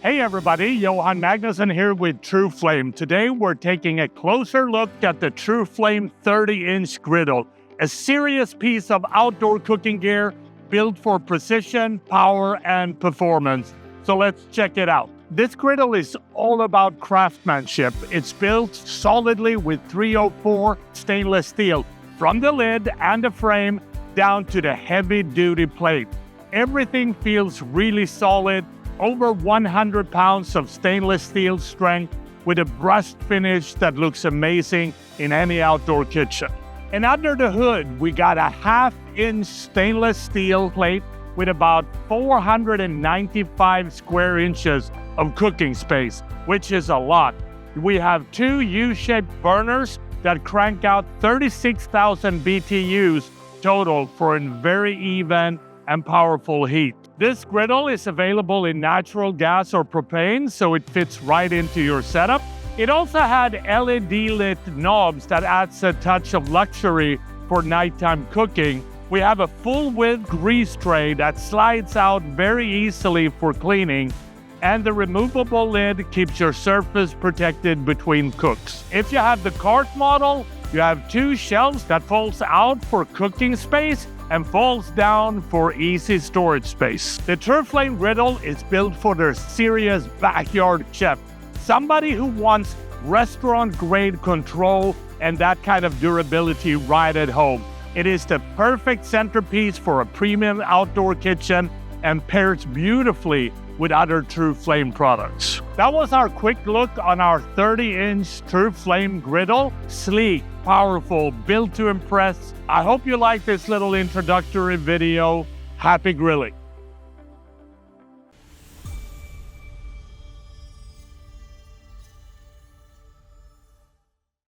Hey everybody, Johan Magnuson here with TrueFlame. Today we're taking a closer look at the TrueFlame 30-inch griddle, a serious piece of outdoor cooking gear built for precision, power, and performance. So let's check it out. This griddle is all about craftsmanship. It's built solidly with 304 stainless steel, from the lid and the frame down to the heavy-duty plate. Everything feels really solid. Over 100 pounds of stainless steel strength with a brushed finish that looks amazing in any outdoor kitchen. And under the hood, we got a 1/2-inch stainless steel plate with about 495 square inches of cooking space, which is a lot. We have two U-shaped burners that crank out 36,000 BTUs total for a very even and powerful heat. This griddle is available in natural gas or propane, so it fits right into your setup. It also had LED lit knobs that adds a touch of luxury for nighttime cooking. We have a full width grease tray that slides out very easily for cleaning, and the removable lid keeps your surface protected between cooks. If you have the cart model, you have two shelves that folds out for cooking space and falls down for easy storage space. The TrueFlame griddle is built for the serious backyard chef, somebody who wants restaurant-grade control and that kind of durability right at home. It is the perfect centerpiece for a premium outdoor kitchen and pairs beautifully with other TrueFlame products. That was our quick look on our 30-inch TrueFlame griddle. Sleek, powerful, built to impress. I hope you like this little introductory video. Happy grilling.